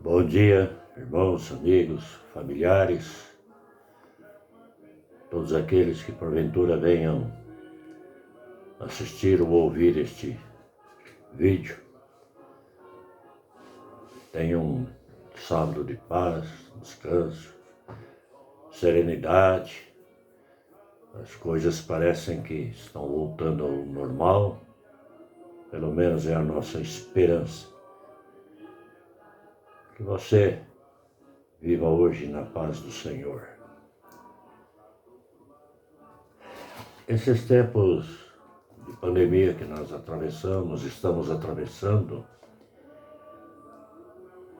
Bom dia, irmãos, amigos, familiares, todos aqueles que porventura venham assistir ou ouvir este vídeo. Tenham um sábado de paz, descanso, serenidade. As coisas parecem que estão voltando ao normal, pelo menos é a nossa esperança. Que você viva hoje na paz do Senhor. Esses tempos de pandemia que nós estamos atravessando,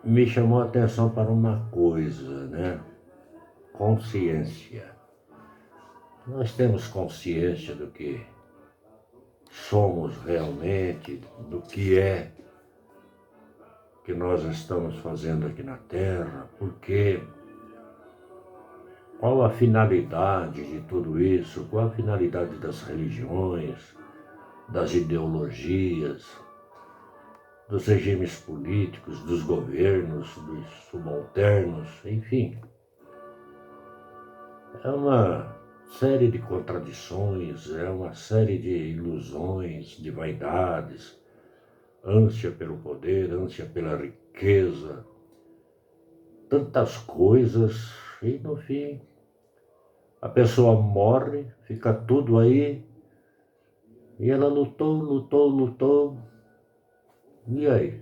me chamou a atenção para uma coisa, né? Consciência. Nós temos consciência do que somos realmente, do que é que nós estamos fazendo aqui na Terra, porque qual a finalidade de tudo isso, qual a finalidade das religiões, das ideologias, dos regimes políticos, dos governos, dos subalternos, enfim. É uma série de contradições, é uma série de ilusões, de vaidades, ânsia pelo poder, ânsia pela riqueza, tantas coisas, e no fim a pessoa morre, fica tudo aí, e ela lutou, e aí?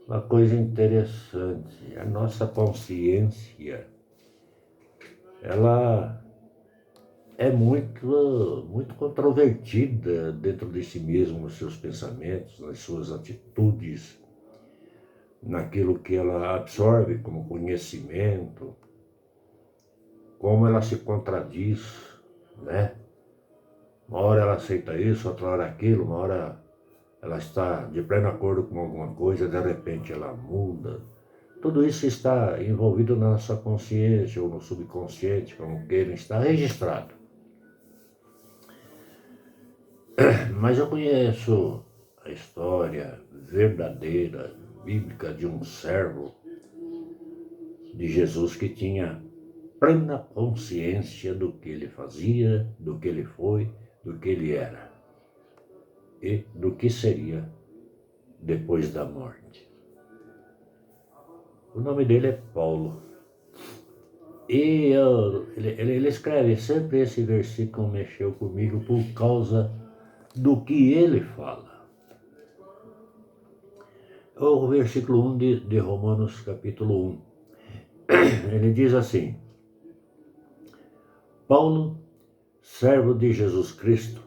Uma coisa interessante, a nossa consciência, ela é muito controvertida dentro de si mesma, nos seus pensamentos, nas suas atitudes, naquilo que ela absorve como conhecimento, como ela se contradiz, né? Uma hora ela aceita isso, outra hora aquilo, uma hora ela está de pleno acordo com alguma coisa, de repente ela muda. Tudo isso está envolvido na nossa consciência ou no subconsciente, como queiram, está registrado. Mas eu conheço a história verdadeira, bíblica, de um servo de Jesus que tinha plena consciência do que ele fazia, do que ele foi, do que ele era e do que seria depois da morte. O nome dele é Paulo. E ele escreve sempre esse versículo, mexeu comigo por causa do que ele fala. O versículo 1 de Romanos capítulo 1. Ele diz assim: Paulo, servo de Jesus Cristo,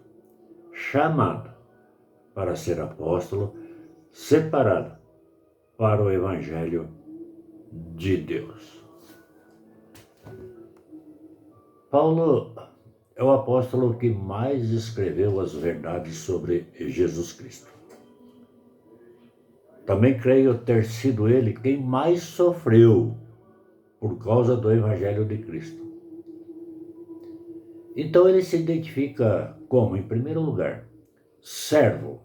chamado para ser apóstolo, separado para o Evangelho de Deus. Paulo é o apóstolo que mais escreveu as verdades sobre Jesus Cristo. Também creio ter sido ele quem mais sofreu por causa do Evangelho de Cristo. Então ele se identifica como, em primeiro lugar, servo.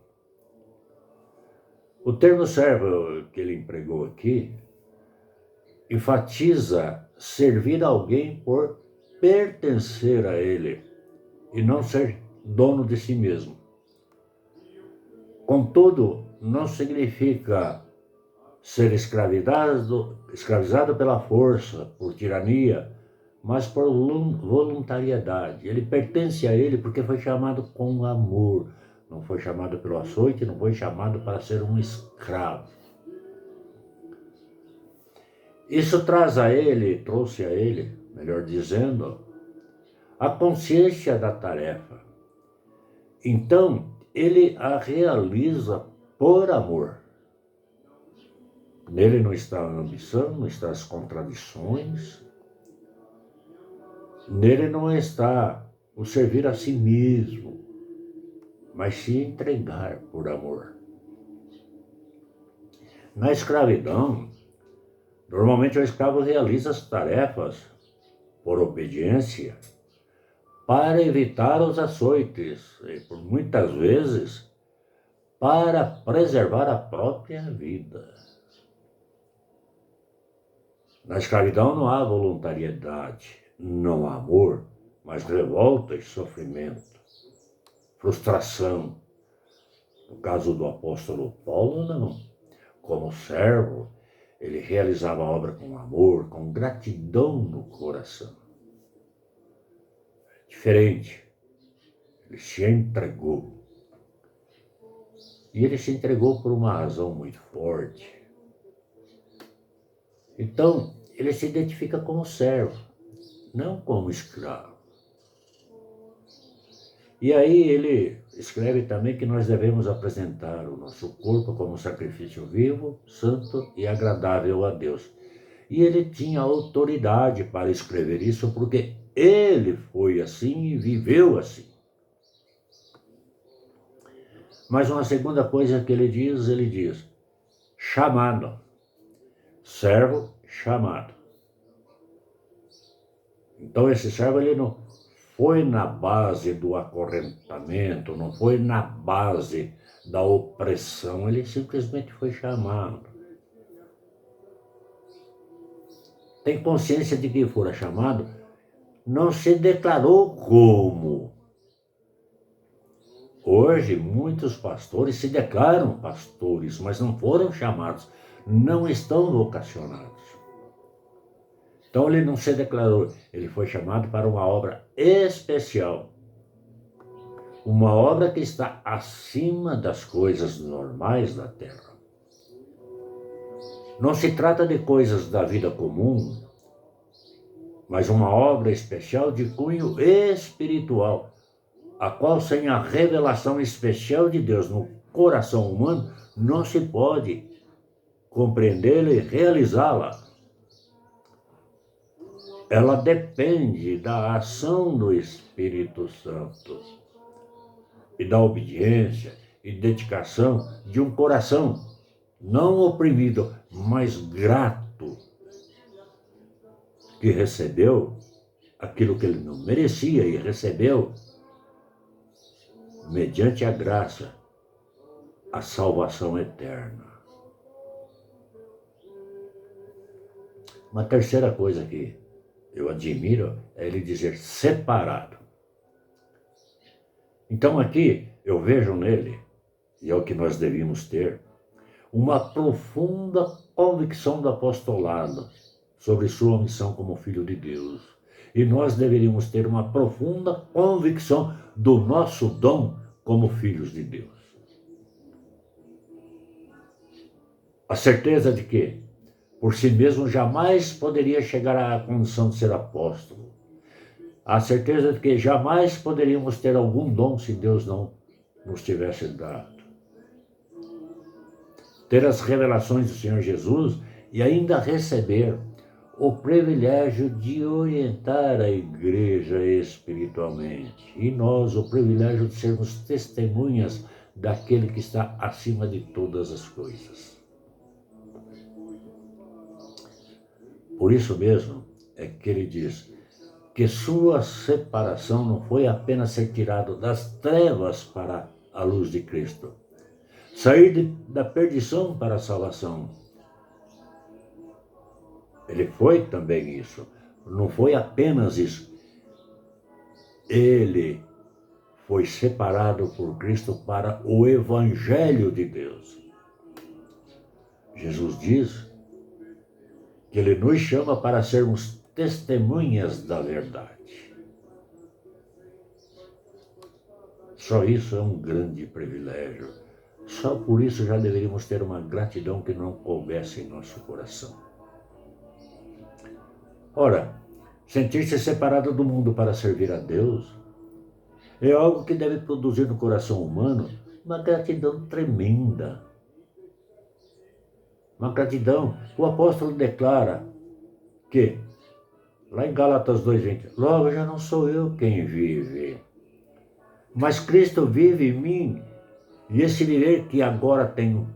O termo servo que ele empregou aqui enfatiza servir alguém por pertencer a ele e não ser dono de si mesmo. Contudo, não significa ser escravizado pela força, por tirania, mas por voluntariedade. Ele pertence a ele porque foi chamado com amor. Não foi chamado pelo açoite, não foi chamado para ser um escravo. Isso trouxe a ele, melhor dizendo, a consciência da tarefa. Então, ele a realiza por amor. Nele não está a ambição, não está as contradições. Nele não está o servir a si mesmo, mas se entregar por amor. Na escravidão, normalmente o escravo realiza as tarefas por obediência, para evitar os açoites e, por muitas vezes, para preservar a própria vida. Na escravidão não há voluntariedade, não há amor, mas revolta e sofrimento, frustração. No caso do apóstolo Paulo, não. Como servo, ele realizava a obra com amor, com gratidão no coração. Diferente, ele se entregou. E ele se entregou por uma razão muito forte. Então, ele se identifica como servo, não como escravo. E aí ele escreve também que nós devemos apresentar o nosso corpo como sacrifício vivo, santo e agradável a Deus. E ele tinha autoridade para escrever isso porque ele foi assim e viveu assim. Mas uma segunda coisa que ele diz, chamado, servo chamado. Então esse servo ele não foi na base do acorrentamento, não foi na base da opressão, ele simplesmente foi chamado. Tem consciência de que fora chamado, não se declarou como. Hoje, muitos pastores se declaram pastores, mas não foram chamados, não estão vocacionados. Então ele não se declarou, ele foi chamado para uma obra especial. Uma obra que está acima das coisas normais da terra. Não se trata de coisas da vida comum, mas uma obra especial de cunho espiritual, a qual sem a revelação especial de Deus no coração humano não se pode compreendê-la e realizá-la. Ela depende da ação do Espírito Santo e da obediência e dedicação de um coração não oprimido, mas grato, que recebeu aquilo que ele não merecia e recebeu, mediante a graça, a salvação eterna. Uma terceira coisa que eu admiro é ele dizer separado. Então aqui eu vejo nele, e é o que nós devíamos ter, uma profunda convicção do apostolado sobre sua missão como filho de Deus. E nós deveríamos ter uma profunda convicção do nosso dom como filhos de Deus. A certeza de que, por si mesmo, jamais poderia chegar à condição de ser apóstolo. A certeza de que jamais poderíamos ter algum dom se Deus não nos tivesse dado. Ter as revelações do Senhor Jesus e ainda receber o privilégio de orientar a igreja espiritualmente. E nós, o privilégio de sermos testemunhas daquele que está acima de todas as coisas. Por isso mesmo é que ele diz que sua separação não foi apenas ser tirado das trevas para a luz de Cristo, sair da perdição para a salvação. Ele foi também isso, não foi apenas isso. Ele foi separado por Cristo para o Evangelho de Deus. Jesus diz que ele nos chama para sermos testemunhas da verdade. Só isso é um grande privilégio. Só por isso já deveríamos ter uma gratidão que não coubesse em nosso coração. Ora, sentir-se separado do mundo para servir a Deus é algo que deve produzir no coração humano uma gratidão tremenda. Uma gratidão. O apóstolo declara que, lá em Gálatas 2:20, logo já não sou eu quem vive, mas Cristo vive em mim, e esse viver que agora tenho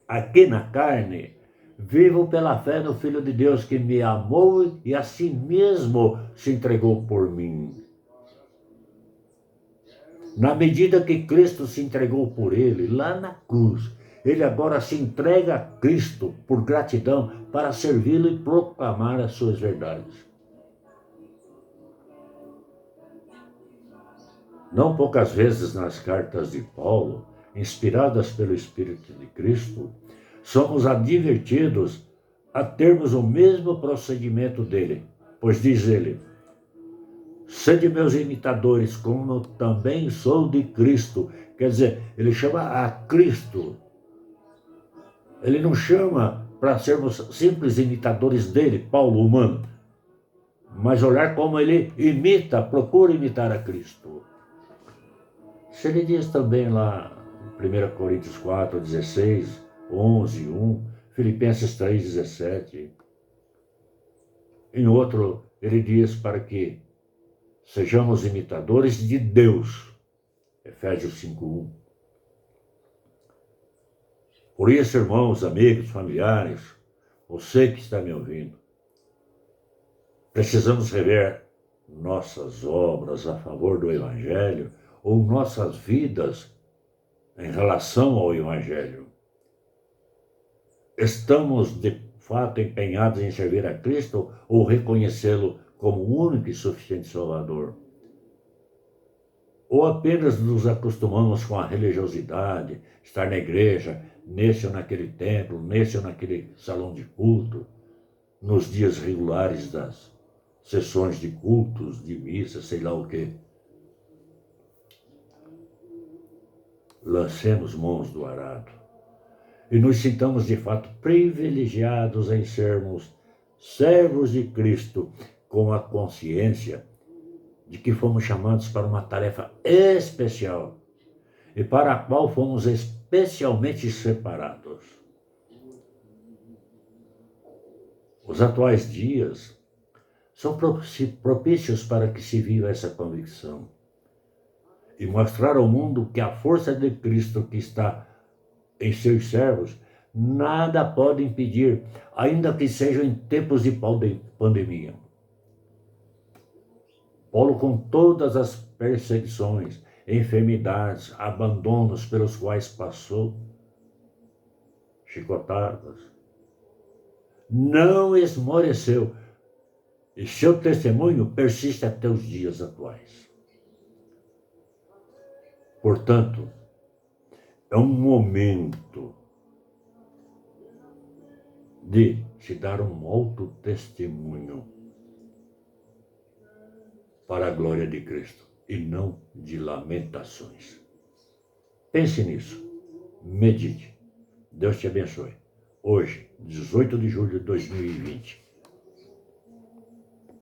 aqui na carne, vivo pela fé no Filho de Deus que me amou e a si mesmo se entregou por mim. Na medida que Cristo se entregou por ele, lá na cruz, ele agora se entrega a Cristo por gratidão para servi-lo e proclamar as suas verdades. Não poucas vezes nas cartas de Paulo, inspiradas pelo Espírito de Cristo, somos advertidos a termos o mesmo procedimento dele, pois diz ele: sede meus imitadores, como também sou de Cristo. Quer dizer, ele chama a Cristo. Ele não chama para sermos simples imitadores dele, Paulo humano, mas olhar como ele imita, procura imitar a Cristo. Se ele diz também lá em 1 Coríntios 4, 16, 11, 1, Filipenses 3, 17. Em outro, ele diz para que sejamos imitadores de Deus, Efésios 5, 1. Por isso, irmãos, amigos, familiares, você que está me ouvindo, precisamos rever nossas obras a favor do Evangelho ou nossas vidas em relação ao Evangelho. Estamos, de fato, empenhados em servir a Cristo ou reconhecê-lo como o único e suficiente Salvador? Ou apenas nos acostumamos com a religiosidade, estar na igreja, nesse ou naquele templo, nesse ou naquele salão de culto, nos dias regulares das sessões de cultos, de missa, sei lá o quê. Lancemos mãos do arado e nos sintamos de fato privilegiados em sermos servos de Cristo, com a consciência de que fomos chamados para uma tarefa especial e para a qual fomos especialmente separados. Os atuais dias são propícios para que se viva essa convicção e mostrar ao mundo que a força de Cristo que está em seus servos nada pode impedir, ainda que sejam em tempos de pandemia. Paulo, com todas as perseguições, enfermidades, abandonos pelos quais passou, chicotadas, não esmoreceu, e seu testemunho persiste até os dias atuais. Portanto, é um momento de se dar um alto testemunho para a glória de Cristo e não de lamentações. Pense nisso, medite. Deus te abençoe. Hoje, 18 de julho de 2020.